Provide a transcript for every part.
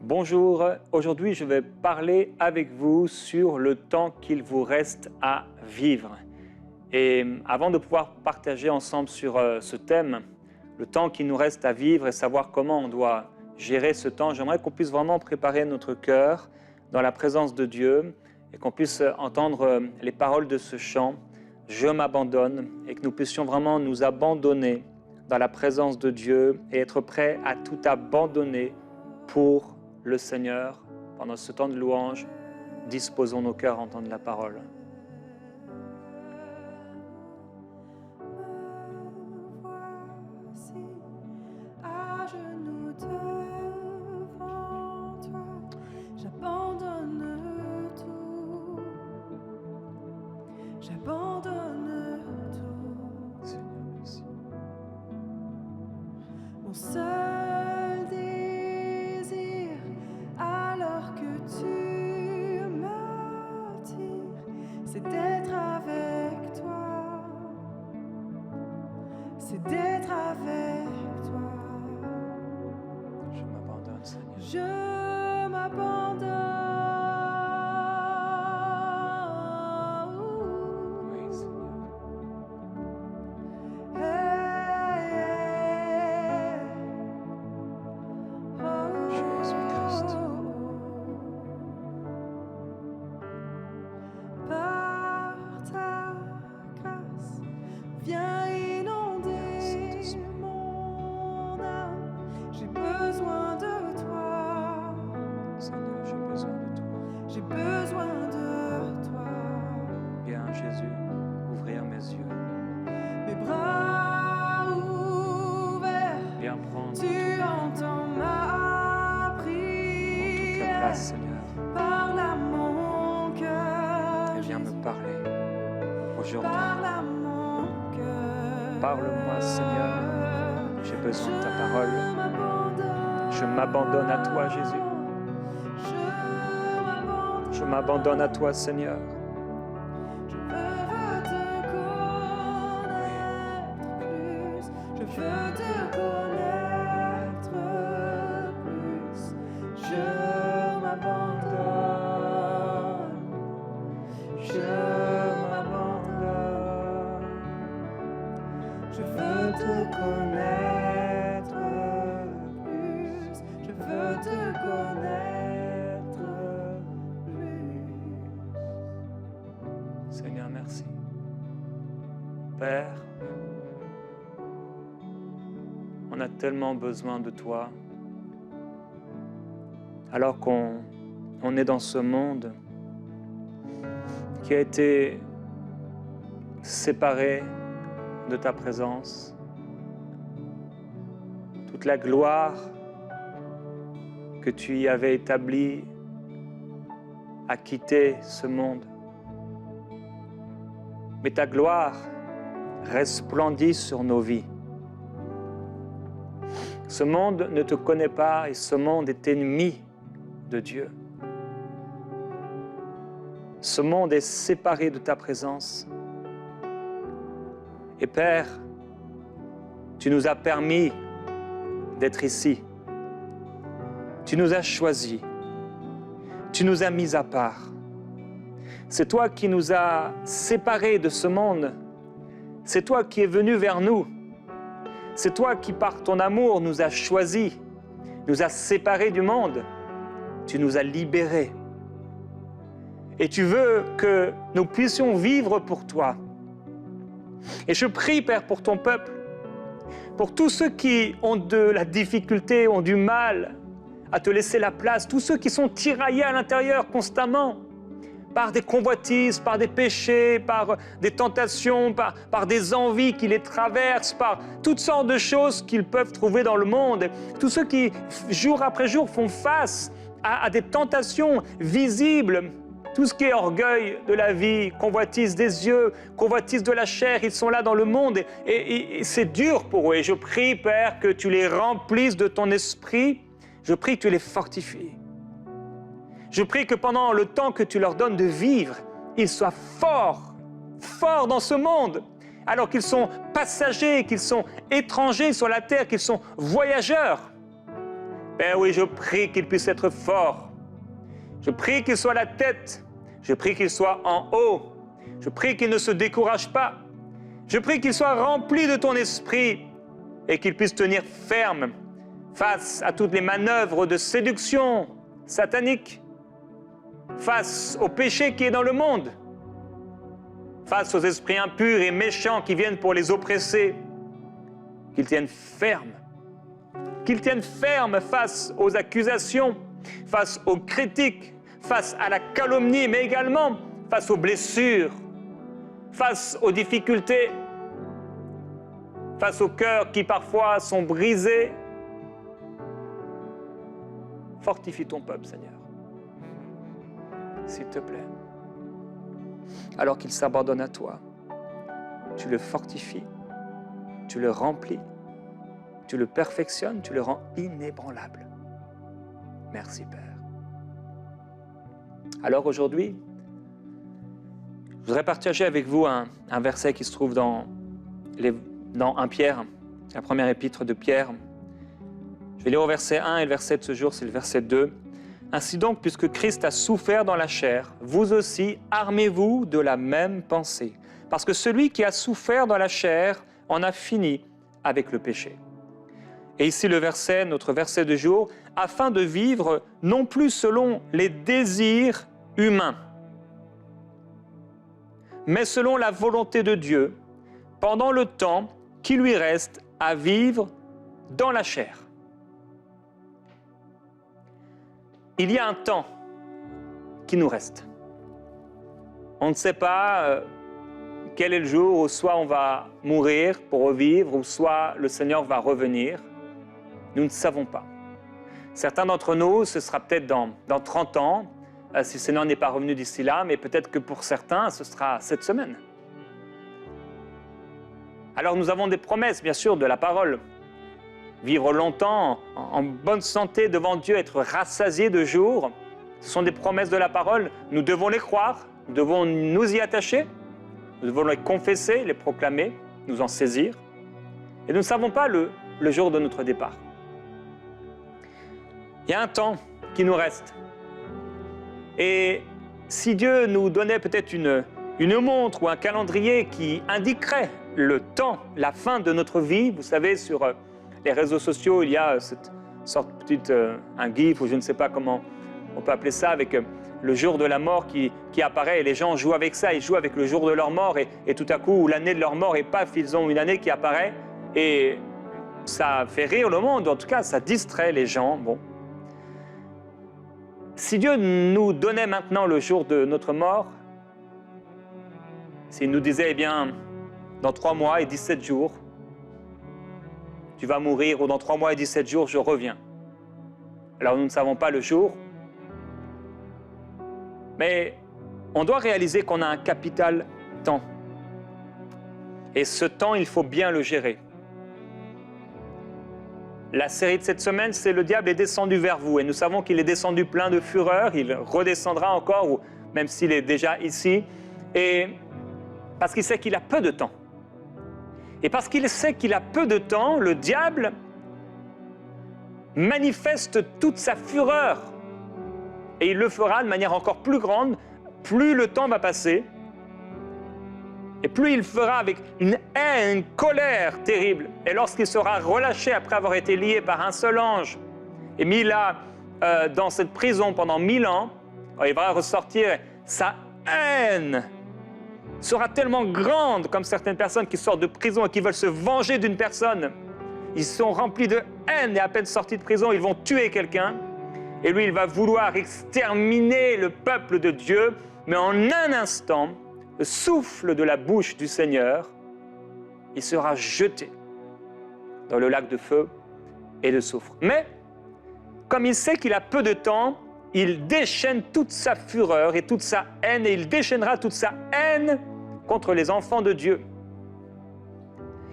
Bonjour, aujourd'hui je vais parler avec vous sur le temps qu'il vous reste à vivre. Et avant de pouvoir partager ensemble sur ce thème, le temps qu'il nous reste à vivre et savoir comment on doit gérer ce temps, j'aimerais qu'on puisse vraiment préparer notre cœur dans la présence de Dieu et qu'on puisse entendre les paroles de ce chant « Je m'abandonne » et que nous puissions vraiment nous abandonner dans la présence de Dieu et être prêts à tout abandonner pour le Seigneur. Pendant ce temps de louange, disposons nos cœurs à entendre la parole. J'abandonne tout. Seigneur, merci. Mon seul désir, alors que tu m'attires, c'est d'être avec toi. C'est d'être avec toi. Je m'abandonne, Seigneur. Je m'abandonne. Oui, Seigneur. Jésus-Christ. Par ta grâce, viens inonder mon âme. J'ai besoin de toi. Seigneur, j'ai besoin de toi. J'ai besoin de toi. Viens, Jésus, ouvrir mes yeux. Mes bras ouverts, Viens prendre tu entends ma toute la prière. place, Seigneur. Parle à mon cœur. Et viens me parler aujourd'hui. Parle à mon cœur. Parle-moi, Seigneur. J'ai besoin de ta parole. Je Je m'abandonne à toi, Jésus. Je m'abandonne à toi, Seigneur. Je veux te connaître plus. Je veux te connaître plus. Je m'abandonne. Je m'abandonne. Je veux te connaître plus. Je veux te connaître plus. Seigneur, merci. Père, on a tellement besoin de toi. Alors qu'on est dans ce monde qui a été séparé de ta présence, toute la gloire que tu y avais établie a quitté ce monde. Mais ta gloire resplendit sur nos vies. Ce monde ne te connaît pas et ce monde est ennemi de Dieu. Ce monde est séparé de ta présence. Et Père, tu nous as permis d'être ici. Tu nous as choisis. Tu nous as mis à part. C'est toi qui nous as séparés de ce monde. C'est toi qui es venu vers nous. C'est toi qui, par ton amour, nous as choisis, nous as séparés du monde. Tu nous as libérés. Et tu veux que nous puissions vivre pour toi. Et je prie, Père, pour ton peuple, pour tous ceux qui ont de la difficulté, ont du mal à te laisser la place, tous ceux qui sont tiraillés à l'intérieur constamment, par des convoitises, par des péchés, par des tentations, par des envies qui les traversent, par toutes sortes de choses qu'ils peuvent trouver dans le monde. Tous ceux qui, jour après jour, font face à des tentations visibles, tout ce qui est orgueil de la vie, convoitise des yeux, convoitise de la chair, ils sont là dans le monde et c'est dur pour eux. Et je prie, Père, que tu les remplisses de ton esprit. Je prie que tu les fortifies. Je prie que pendant le temps que tu leur donnes de vivre, ils soient forts dans ce monde, alors qu'ils sont passagers, qu'ils sont étrangers sur la terre, qu'ils sont voyageurs. Père, oui, je prie qu'il puisse être fort. Je prie qu'il soit la tête. Je prie qu'il soit en haut. Je prie qu'il ne se décourage pas. Je prie qu'il soit rempli de ton esprit et qu'il puisse tenir ferme face à toutes les manœuvres de séduction satanique, face au péché qui est dans le monde, face aux esprits impurs et méchants qui viennent pour les oppresser, qu'ils tiennent ferme. Qu'ils tiennent ferme face aux accusations, face aux critiques, face à la calomnie, mais également face aux blessures, face aux difficultés, face aux cœurs qui parfois sont brisés. Fortifie ton peuple, Seigneur, s'il te plaît. Alors qu'il s'abandonne à toi, tu le fortifies, tu le remplis, tu le perfectionnes, tu le rends inébranlable. Merci, Père. Alors aujourd'hui, je voudrais partager avec vous un verset qui se trouve dans 1 Pierre, la première épître de Pierre. Je vais lire au verset 1 et le verset de ce jour, c'est le verset 2. « Ainsi donc, puisque Christ a souffert dans la chair, vous aussi armez-vous de la même pensée. Parce que celui qui a souffert dans la chair en a fini avec le péché. » Et ici le verset, notre verset de jour, « Afin de vivre non plus selon les désirs humains, mais selon la volonté de Dieu, pendant le temps qui lui reste à vivre dans la chair. » Il y a un temps qui nous reste. On ne sait pas quel est le jour où soit on va mourir pour revivre, ou soit le Seigneur va revenir. Nous ne savons pas. Certains d'entre nous, ce sera peut-être dans 30 ans, si le Seigneur n'est pas revenu d'ici là, mais peut-être que pour certains, ce sera cette semaine. Alors nous avons des promesses, bien sûr, de la parole. Vivre longtemps, en bonne santé devant Dieu, être rassasié de jours, ce sont des promesses de la parole. Nous devons les croire, nous devons nous y attacher, nous devons les confesser, les proclamer, nous en saisir. Et nous ne savons pas le jour de notre départ. Il y a un temps qui nous reste. Et si Dieu nous donnait peut-être une montre ou un calendrier qui indiquerait le temps, la fin de notre vie, vous savez, sur les réseaux sociaux, il y a cette sorte de petite, un gif, ou je ne sais pas comment on peut appeler ça, avec le jour de la mort qui apparaît, et les gens jouent avec ça, ils jouent avec le jour de leur mort, et tout à coup, l'année de leur mort, et paf, ils ont une année qui apparaît, et ça fait rire le monde, en tout cas, ça distrait les gens. Bon. Si Dieu nous donnait maintenant le jour de notre mort, s'il nous disait, eh bien, dans 3 mois et 17 jours, tu vas mourir, ou dans 3 mois et 17 jours, je reviens. Alors nous ne savons pas le jour, mais on doit réaliser qu'on a un capital temps. Et ce temps, il faut bien le gérer. La série de cette semaine, c'est « Le diable est descendu vers vous ». Et nous savons qu'il est descendu plein de fureur, il redescendra encore, ou même s'il est déjà ici, et parce qu'il sait qu'il a peu de temps. Et parce qu'il sait qu'il a peu de temps, le diable manifeste toute sa fureur. Et il le fera de manière encore plus grande, plus le temps va passer, et plus il fera avec une haine, une colère terrible. Et lorsqu'il sera relâché après avoir été lié par un seul ange et mis là dans cette prison pendant 1000 ans, il va ressortir, sa haine sera tellement grande, comme certaines personnes qui sortent de prison et qui veulent se venger d'une personne. Ils sont remplis de haine et à peine sortis de prison, ils vont tuer quelqu'un. Et lui, il va vouloir exterminer le peuple de Dieu, mais en un instant, le souffle de la bouche du Seigneur, il sera jeté dans le lac de feu et de soufre. Mais, comme il sait qu'il a peu de temps, il déchaîne toute sa fureur et toute sa haine, et il déchaînera toute sa haine contre les enfants de Dieu.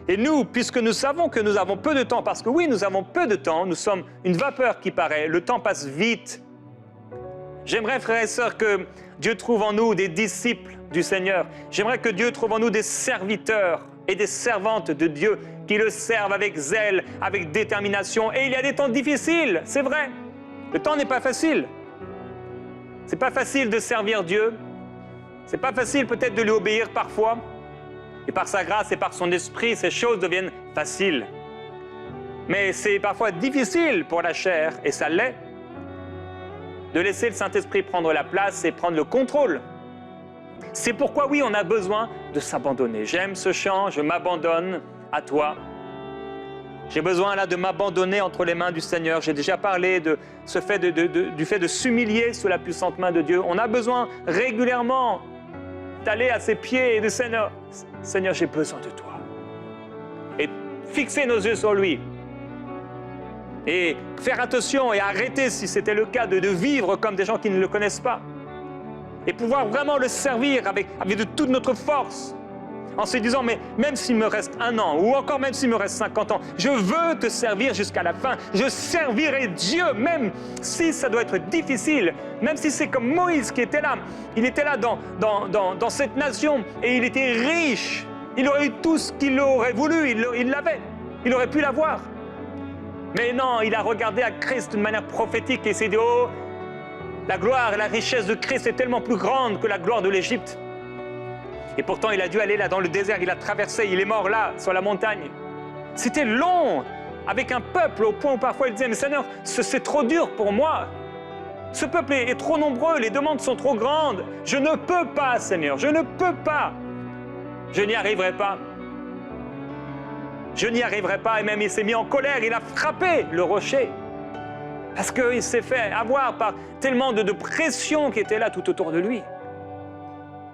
Et nous, puisque nous savons que nous avons peu de temps, parce que oui, nous avons peu de temps, nous sommes une vapeur qui paraît, le temps passe vite. J'aimerais, frères et sœurs, que Dieu trouve en nous des disciples du Seigneur. J'aimerais que Dieu trouve en nous des serviteurs et des servantes de Dieu qui le servent avec zèle, avec détermination. Et il y a des temps difficiles, c'est vrai. Le temps n'est pas facile. C'est pas facile de servir Dieu. C'est pas facile peut-être de lui obéir parfois. Et par sa grâce et par son esprit, ces choses deviennent faciles. Mais c'est parfois difficile pour la chair, et ça l'est, de laisser le Saint-Esprit prendre la place et prendre le contrôle. C'est pourquoi, oui, on a besoin de s'abandonner. J'aime ce chant, je m'abandonne à toi. J'ai besoin là de m'abandonner entre les mains du Seigneur. J'ai déjà parlé de ce fait du fait de s'humilier sous la puissante main de Dieu. On a besoin régulièrement d'aller à ses pieds et de Seigneur, Seigneur, j'ai besoin de toi. Et fixer nos yeux sur lui. Et faire attention et arrêter, si c'était le cas, de vivre comme des gens qui ne le connaissent pas. Et pouvoir vraiment le servir avec de toute notre force. En se disant, mais même s'il me reste 1 an, ou encore même s'il me reste 50 ans, je veux te servir jusqu'à la fin. Je servirai Dieu, même si ça doit être difficile, même si c'est comme Moïse qui était là. Il était là dans cette nation et il était riche. Il aurait eu tout ce qu'il aurait voulu, il l'avait. Il aurait pu l'avoir. Mais non, il a regardé à Christ d'une manière prophétique et s'est dit, oh, la gloire et la richesse de Christ est tellement plus grande que la gloire de l'Égypte. Et pourtant, il a dû aller là dans le désert, il a traversé, il est mort là, sur la montagne. C'était long, avec un peuple au point où parfois il disait, mais Seigneur, c'est trop dur pour moi. Ce peuple est trop nombreux, les demandes sont trop grandes. Je ne peux pas, Seigneur, je ne peux pas. Je n'y arriverai pas. Je n'y arriverai pas. Et même il s'est mis en colère, il a frappé le rocher. Parce qu'il s'est fait avoir par tellement de pression qui était là tout autour de lui.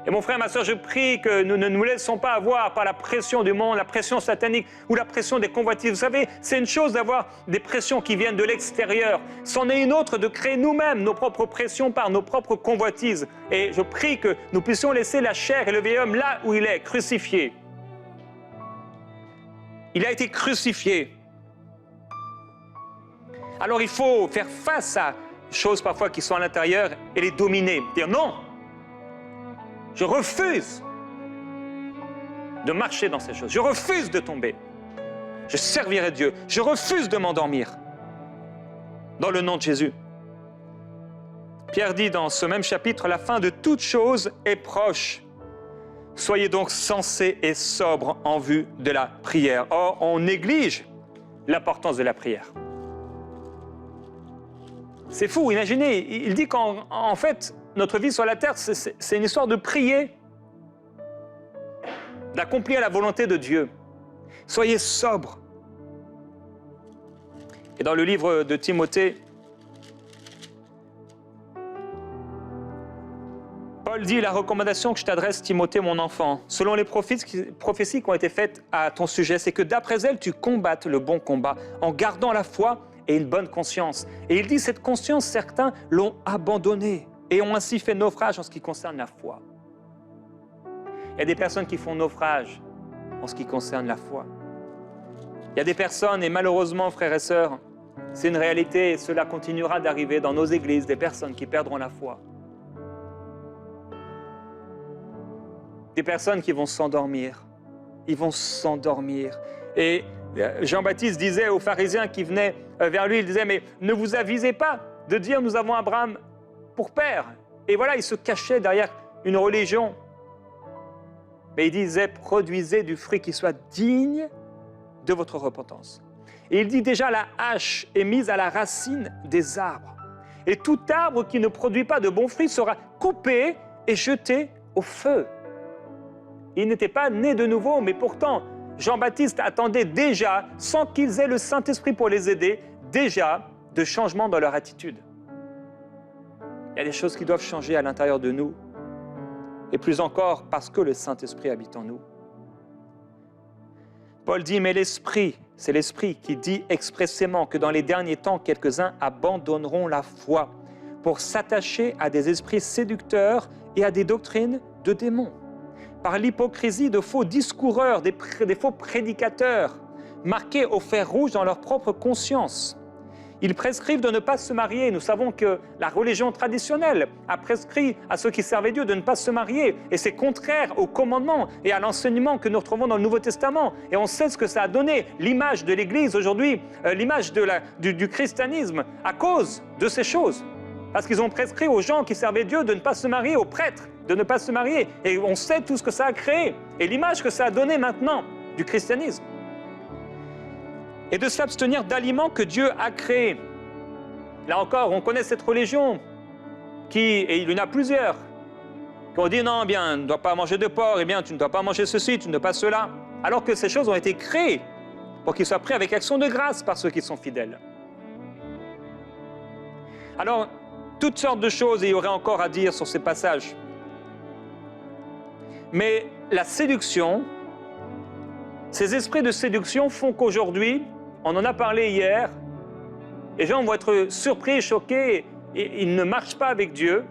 Et mon frère, ma soeur, je prie que nous ne nous laissons pas avoir par la pression du monde, la pression satanique ou la pression des convoitises. Vous savez, c'est une chose d'avoir des pressions qui viennent de l'extérieur. C'en est une autre de créer nous-mêmes nos propres pressions par nos propres convoitises. Et je prie que nous puissions laisser la chair et le vieil homme là où il est, crucifié. Il a été crucifié. Alors il faut faire face à des choses parfois qui sont à l'intérieur et les dominer. Dire non, je refuse de marcher dans ces choses. Je refuse de tomber. Je servirai Dieu. Je refuse de m'endormir. Dans le nom de Jésus. Pierre dit dans ce même chapitre, la fin de toute chose est proche. Soyez donc sensés et sobres en vue de la prière. Or, on néglige l'importance de la prière. C'est fou, imaginez, il dit qu'en fait, notre vie sur la terre, c'est une histoire de prier, d'accomplir la volonté de Dieu. Soyez sobres. Et dans le livre de Timothée, Paul dit la recommandation que je t'adresse, Timothée, mon enfant, selon les prophéties qui ont été faites à ton sujet, c'est que d'après elles, tu combattes le bon combat en gardant la foi et une bonne conscience. Et il dit, cette conscience, certains l'ont abandonnée et ont ainsi fait naufrage en ce qui concerne la foi. Il y a des personnes qui font naufrage en ce qui concerne la foi. Il y a des personnes, et malheureusement, frères et sœurs, c'est une réalité, et cela continuera d'arriver dans nos églises, des personnes qui perdront la foi. Des personnes qui vont s'endormir. Ils vont s'endormir. Et Jean-Baptiste disait aux pharisiens qui venaient vers lui, il disait, mais ne vous avisez pas de dire nous avons Abraham pour père. Et voilà, il se cachait derrière une religion. Mais il disait, produisez du fruit qui soit digne de votre repentance. Et il dit déjà, la hache est mise à la racine des arbres. Et tout arbre qui ne produit pas de bons fruits sera coupé et jeté au feu. Ils n'étaient pas nés de nouveau, mais pourtant, Jean-Baptiste attendait déjà, sans qu'ils aient le Saint-Esprit pour les aider, déjà de changements dans leur attitude. Il y a des choses qui doivent changer à l'intérieur de nous, et plus encore parce que le Saint-Esprit habite en nous. Paul dit, mais l'Esprit, c'est l'Esprit qui dit expressément que dans les derniers temps, quelques-uns abandonneront la foi pour s'attacher à des esprits séducteurs et à des doctrines de démons. Par l'hypocrisie de faux discoureurs, des faux prédicateurs, marqués au fer rouge dans leur propre conscience. ils prescrivent de ne pas se marier. Nous savons que la religion traditionnelle a prescrit à ceux qui servaient Dieu de ne pas se marier. Et c'est contraire aux commandements et à l'enseignement que nous retrouvons dans le Nouveau Testament. Et on sait ce que ça a donné, l'image de l'Église aujourd'hui, l'image du christianisme, à cause de ces choses. Parce qu'ils ont prescrit aux gens qui servaient Dieu de ne pas se marier, aux prêtres de ne pas se marier. Et on sait tout ce que ça a créé et l'image que ça a donné maintenant du christianisme. Et de s'abstenir d'aliments que Dieu a créés. Là encore, on connaît cette religion et il y en a plusieurs, qui ont dit non, bien, tu ne dois pas manger de porc, eh bien, tu ne dois pas manger ceci, tu ne dois pas cela. Alors que ces choses ont été créées pour qu'ils soient pris avec action de grâce par ceux qui sont fidèles. Alors, toutes sortes de choses, et il y aurait encore à dire sur ces passages. Mais la séduction, ces esprits de séduction font qu'aujourd'hui, on en a parlé hier, les gens vont être surpris, choqués, et ils ne marchent pas avec Dieu.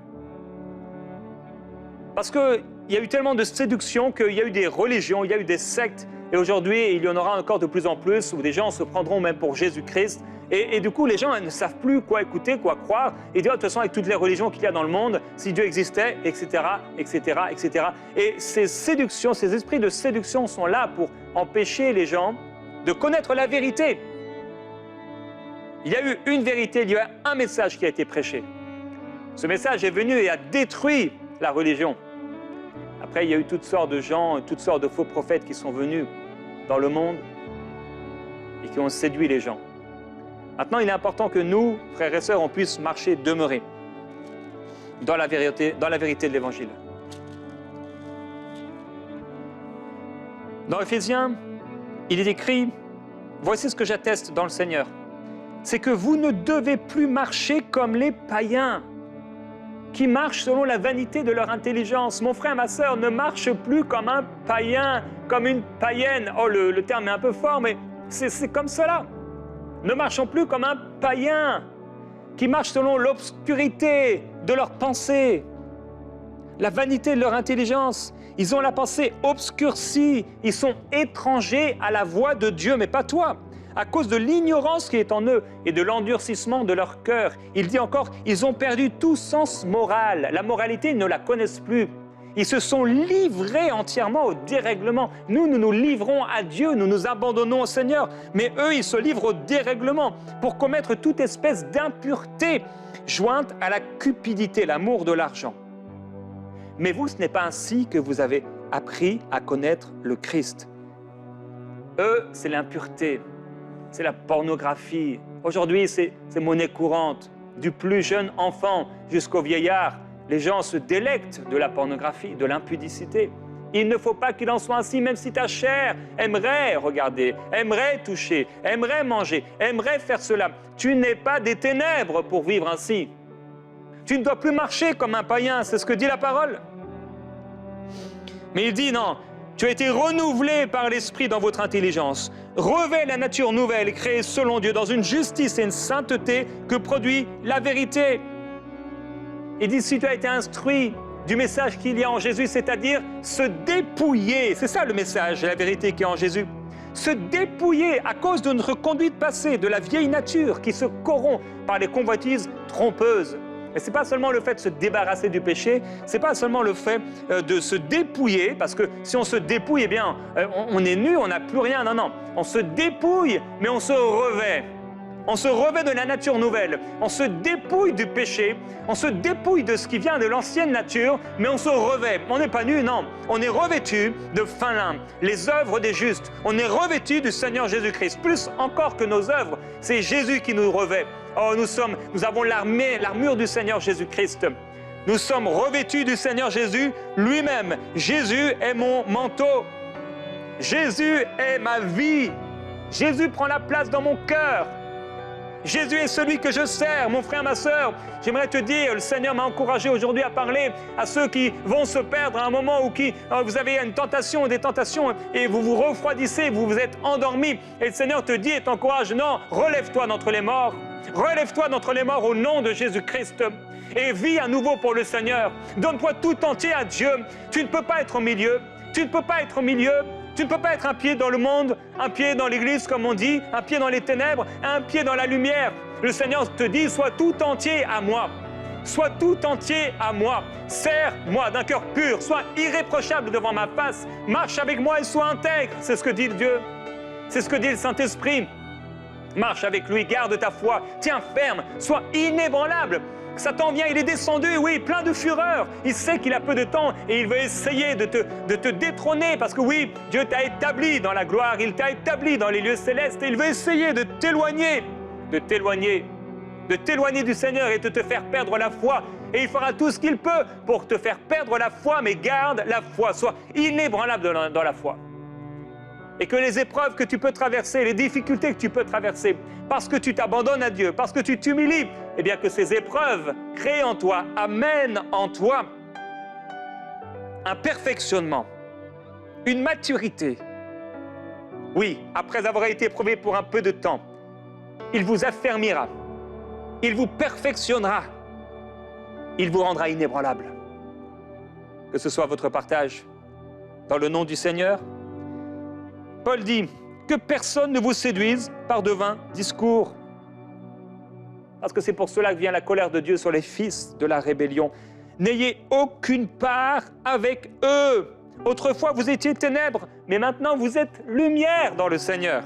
Parce qu'il y a eu tellement de séduction qu'il y a eu des religions, il y a eu des sectes, et aujourd'hui, il y en aura encore de plus en plus, où des gens se prendront même pour Jésus-Christ. Et du coup, les gens ne savent plus quoi écouter, quoi croire, et dire de toute façon, avec toutes les religions qu'il y a dans le monde, si Dieu existait, etc., etc., etc. Et ces séductions, ces esprits de séduction sont là pour empêcher les gens de connaître la vérité. Il y a eu une vérité, il y a eu un message qui a été prêché. Ce message est venu et a détruit la religion. Après, il y a eu toutes sortes de gens, toutes sortes de faux prophètes qui sont venus dans le monde et qui ont séduit les gens. Maintenant, il est important que nous, frères et sœurs, on puisse marcher, demeurer dans la vérité de l'Évangile. Dans Éphésiens, il est écrit, voici ce que j'atteste dans le Seigneur, c'est que vous ne devez plus marcher comme les païens, qui marchent selon la vanité de leur intelligence. Mon frère, ma sœur, ne marche plus comme un païen, comme une païenne. Oh, le terme est un peu fort, mais c'est comme cela. Ne marchons plus comme un païen qui marche selon l'obscurité de leurs pensées, la vanité de leur intelligence. Ils ont la pensée obscurcie, ils sont étrangers à la voix de Dieu, mais pas toi, à cause de l'ignorance qui est en eux et de l'endurcissement de leur cœur. Il dit encore, ils ont perdu tout sens moral. La moralité, ils ne la connaissent plus. Ils se sont livrés entièrement au dérèglement. Nous nous livrons à Dieu, nous nous abandonnons au Seigneur. Mais eux, ils se livrent au dérèglement pour commettre toute espèce d'impureté jointe à la cupidité, l'amour de l'argent. Mais vous, ce n'est pas ainsi que vous avez appris à connaître le Christ. Eux, c'est l'impureté, c'est la pornographie. Aujourd'hui, c'est monnaie courante. Du plus jeune enfant jusqu'au vieillard, les gens se délectent de la pornographie, de l'impudicité. Il ne faut pas qu'il en soit ainsi, même si ta chair aimerait regarder, aimerait toucher, aimerait manger, aimerait faire cela. Tu n'es pas des ténèbres pour vivre ainsi. Tu ne dois plus marcher comme un païen, c'est ce que dit la parole. Mais il dit non, tu as été renouvelé par l'Esprit dans votre intelligence. Revêt la nature nouvelle créée selon Dieu dans une justice et une sainteté que produit la vérité. Il dit, si tu as été instruit du message qu'il y a en Jésus, c'est-à-dire se dépouiller, c'est ça le message, la vérité qui est en Jésus, se dépouiller à cause de notre conduite passée, de la vieille nature qui se corrompt par les convoitises trompeuses. Et ce n'est pas seulement le fait de se débarrasser du péché, ce n'est pas seulement le fait de se dépouiller, parce que si on se dépouille, eh bien, on est nu, on n'a plus rien. Non, non, on se dépouille, mais on se revêt. On se revêt de la nature nouvelle, on se dépouille du péché, on se dépouille de ce qui vient de l'ancienne nature, mais on se revêt. On n'est pas nu, non. On est revêtu de fin lin, les œuvres des justes. On est revêtu du Seigneur Jésus-Christ. Plus encore que nos œuvres, c'est Jésus qui nous revêt. Oh, nous avons l'armure du Seigneur Jésus-Christ. Nous sommes revêtus du Seigneur Jésus lui-même. Jésus est mon manteau. Jésus est ma vie. Jésus prend la place dans mon cœur. Jésus est celui que je sers, mon frère, ma sœur. J'aimerais te dire, le Seigneur m'a encouragé aujourd'hui à parler à ceux qui vont se perdre à un moment où vous avez une tentation, des tentations, et vous vous refroidissez, vous vous êtes endormis. Et le Seigneur te dit et t'encourage, non, relève-toi d'entre les morts. Relève-toi d'entre les morts au nom de Jésus-Christ. Et vis à nouveau pour le Seigneur. Donne-toi tout entier à Dieu. Tu ne peux pas être au milieu. Tu ne peux pas être au milieu. Tu ne peux pas être un pied dans le monde, un pied dans l'église comme on dit, un pied dans les ténèbres, un pied dans la lumière. Le Seigneur te dit, sois tout entier à moi. Sois tout entier à moi. Sers-moi d'un cœur pur. Sois irréprochable devant ma face. Marche avec moi et sois intègre. C'est ce que dit Dieu. C'est ce que dit le Saint-Esprit. Marche avec lui, garde ta foi. Tiens ferme, sois inébranlable. Satan vient, il est descendu, oui, plein de fureur. Il sait qu'il a peu de temps et il veut essayer de te détrôner parce que oui, Dieu t'a établi dans la gloire, il t'a établi dans les lieux célestes et il veut essayer de t'éloigner du Seigneur et de te faire perdre la foi. Et il fera tout ce qu'il peut pour te faire perdre la foi, mais garde la foi, sois inébranlable dans la foi. Et que les épreuves que tu peux traverser, les difficultés que tu peux traverser, parce que tu t'abandonnes à Dieu, parce que tu t'humilies, eh bien que ces épreuves créées en toi amènent en toi un perfectionnement, une maturité. Oui, après avoir été éprouvé pour un peu de temps, il vous affermira, il vous perfectionnera, il vous rendra inébranlable. Que ce soit votre partage dans le nom du Seigneur. Paul dit que personne ne vous séduise par de vains discours. Parce que c'est pour cela que vient la colère de Dieu sur les fils de la rébellion. N'ayez aucune part avec eux. Autrefois, vous étiez ténèbres, mais maintenant vous êtes lumière dans le Seigneur.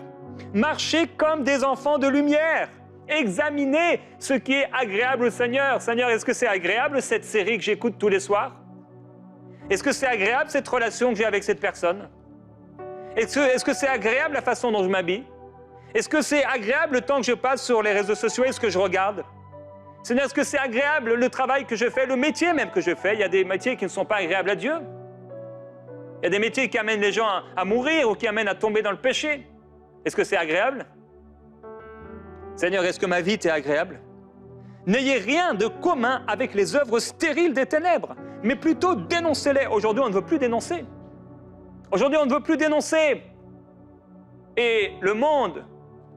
Marchez comme des enfants de lumière. Examinez ce qui est agréable au Seigneur. Seigneur, est-ce que c'est agréable cette série que j'écoute tous les soirs? Est-ce que c'est agréable cette relation que j'ai avec cette personne? Est-ce que c'est agréable la façon dont je m'habille? Est-ce que c'est agréable le temps que je passe sur les réseaux sociaux et ce que je regarde? Seigneur, est-ce que c'est agréable le travail que je fais, le métier même que je fais? Il y a des métiers qui ne sont pas agréables à Dieu. Il y a des métiers qui amènent les gens à mourir ou qui amènent à tomber dans le péché. Est-ce que c'est agréable? Seigneur, est-ce que ma vie t'est agréable? N'ayez rien de commun avec les œuvres stériles des ténèbres, mais plutôt dénoncez-les. Aujourd'hui, on ne veut plus dénoncer. Aujourd'hui, on ne veut plus dénoncer. Et le monde,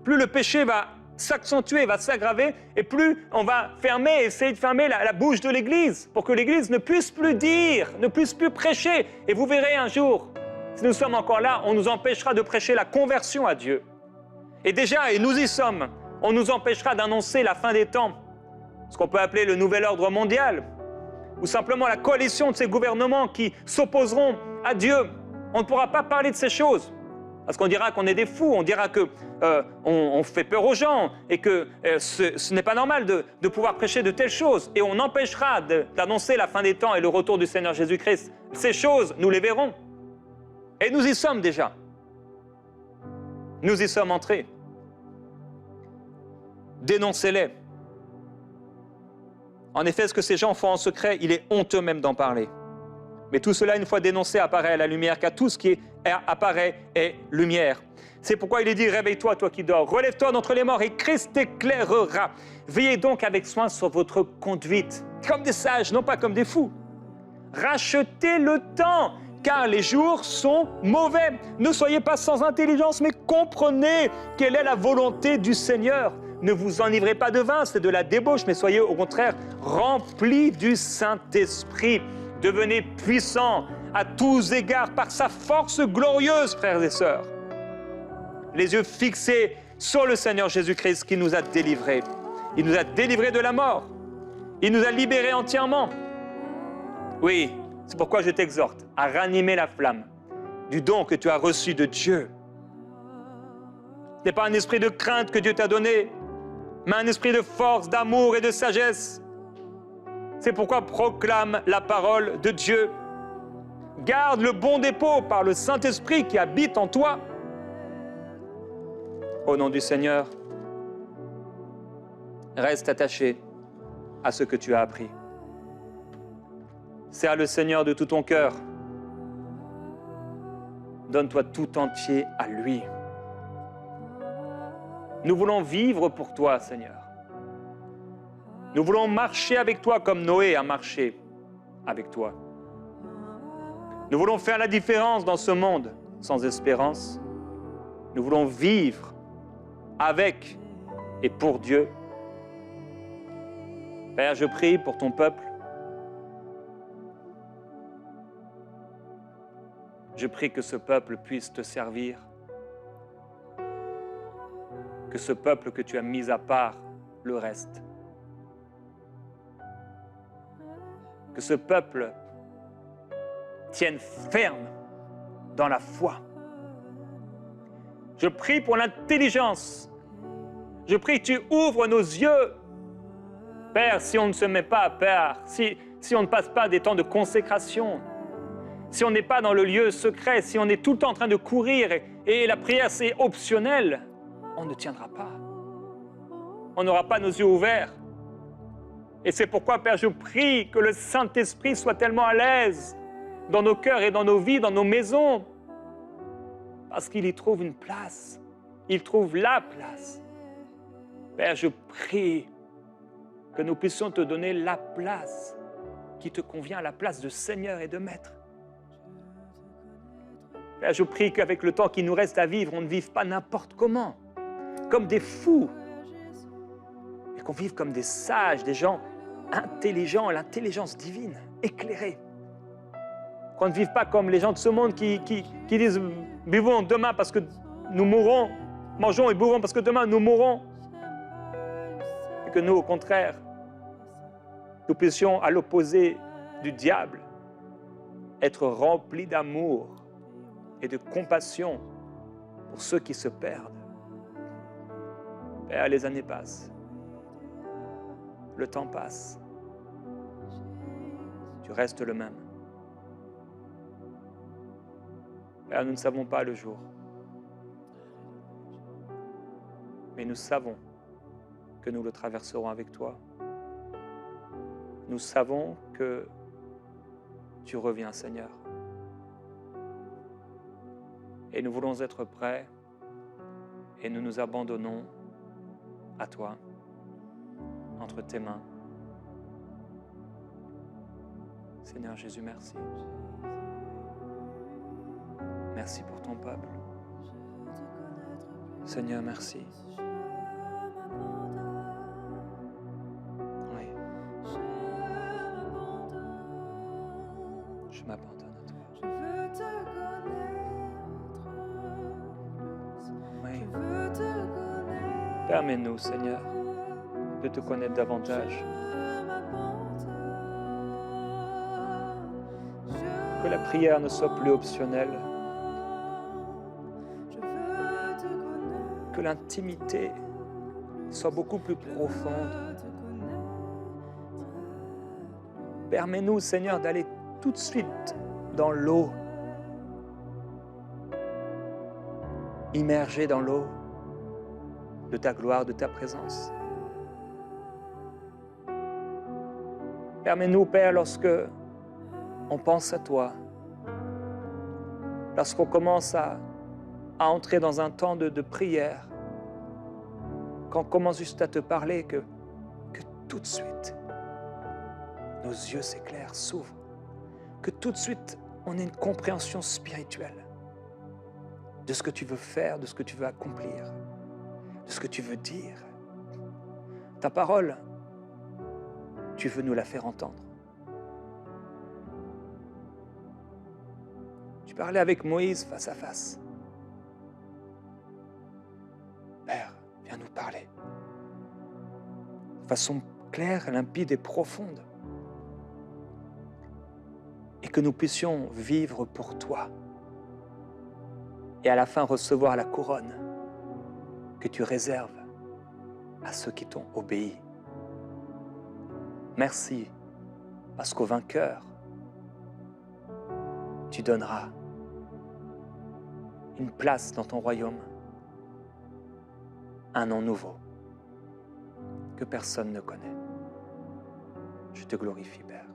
plus le péché va s'accentuer, va s'aggraver, et plus on va essayer de fermer la bouche de l'Église, pour que l'Église ne puisse plus dire, ne puisse plus prêcher. Et vous verrez un jour, si nous sommes encore là, on nous empêchera de prêcher la conversion à Dieu. Et déjà, et nous y sommes, on nous empêchera d'annoncer la fin des temps, ce qu'on peut appeler le nouvel ordre mondial, ou simplement la coalition de ces gouvernements qui s'opposeront à Dieu. On ne pourra pas parler de ces choses, parce qu'on dira qu'on est des fous, on dira qu'on fait peur aux gens, et que ce n'est pas normal de pouvoir prêcher de telles choses. Et on empêchera d'annoncer la fin des temps et le retour du Seigneur Jésus-Christ. Ces choses, nous les verrons. Et nous y sommes déjà. Nous y sommes entrés. Dénoncez-les. En effet, ce que ces gens font en secret, il est honteux même d'en parler. Mais tout cela, une fois dénoncé, apparaît à la lumière, car tout ce qui apparaît est lumière. C'est pourquoi il est dit, réveille-toi, toi qui dors, relève-toi d'entre les morts et Christ t'éclairera. Veillez donc avec soin sur votre conduite, comme des sages, non pas comme des fous. Rachetez le temps, car les jours sont mauvais. Ne soyez pas sans intelligence, mais comprenez quelle est la volonté du Seigneur. Ne vous enivrez pas de vin, c'est de la débauche, mais soyez au contraire remplis du Saint-Esprit. Devenez puissants à tous égards par sa force glorieuse, frères et sœurs. Les yeux fixés sur le Seigneur Jésus-Christ qui nous a délivrés. Il nous a délivrés de la mort. Il nous a libérés entièrement. Oui, c'est pourquoi je t'exhorte à ranimer la flamme du don que tu as reçu de Dieu. Ce n'est pas un esprit de crainte que Dieu t'a donné, mais un esprit de force, d'amour et de sagesse. C'est pourquoi proclame la parole de Dieu. Garde le bon dépôt par le Saint-Esprit qui habite en toi. Au nom du Seigneur, reste attaché à ce que tu as appris. Sers le Seigneur de tout ton cœur. Donne-toi tout entier à lui. Nous voulons vivre pour toi, Seigneur. Nous voulons marcher avec toi comme Noé a marché avec toi. Nous voulons faire la différence dans ce monde sans espérance. Nous voulons vivre avec et pour Dieu. Père, je prie pour ton peuple. Je prie que ce peuple puisse te servir. Que ce peuple que tu as mis à part le reste. Que ce peuple tienne ferme dans la foi. Je prie pour l'intelligence. Je prie que tu ouvres nos yeux. Père, si on ne se met pas, Père, si on ne passe pas des temps de consécration, si on n'est pas dans le lieu secret, si on est tout le temps en train de courir et la prière c'est optionnel, on ne tiendra pas. On n'aura pas nos yeux ouverts. Et c'est pourquoi, Père, je prie que le Saint-Esprit soit tellement à l'aise dans nos cœurs et dans nos vies, dans nos maisons, parce qu'il y trouve une place. Il trouve la place. Père, je prie que nous puissions te donner la place qui te convient, la place de Seigneur et de Maître. Père, je prie qu'avec le temps qui nous reste à vivre, on ne vive pas n'importe comment, comme des fous, mais qu'on vive comme des sages, des gens intelligents, l'intelligence divine, éclairée. Qu'on ne vive pas comme les gens de ce monde qui disent « vivons demain parce que nous mourrons, mangeons et buvons parce que demain nous mourrons ». Et que nous, au contraire, nous puissions, à l'opposé du diable, être remplis d'amour et de compassion pour ceux qui se perdent. Père, les années passent. Le temps passe. Tu restes le même. Père, nous ne savons pas le jour. Mais nous savons que nous le traverserons avec toi. Nous savons que tu reviens, Seigneur. Et nous voulons être prêts et nous nous abandonnons à toi, entre tes mains. Seigneur Jésus, merci. Merci pour ton peuple. Seigneur, merci. Oui. Je m'abandonne à toi. Oui. Permets-nous, Seigneur, de te connaître davantage. Que la prière ne soit plus optionnelle. Que l'intimité soit beaucoup plus profonde. Permets-nous, Seigneur, d'aller tout de suite dans l'eau, immergé dans l'eau de ta gloire, de ta présence. Permets-nous, Père, lorsque on pense à toi, lorsqu'on commence à entrer dans un temps de prière, quand on commence juste à te parler, que tout de suite, nos yeux s'éclairent, s'ouvrent, que tout de suite, on ait une compréhension spirituelle de ce que tu veux faire, de ce que tu veux accomplir, de ce que tu veux dire. Ta parole, tu veux nous la faire entendre. Tu parlais avec Moïse face à face. Père, viens nous parler de façon claire, limpide et profonde. Et que nous puissions vivre pour toi. Et à la fin recevoir la couronne que tu réserves à ceux qui t'ont obéi. Merci, parce qu'au vainqueur, tu donneras une place dans ton royaume, un nom nouveau que personne ne connaît. Je te glorifie, Père.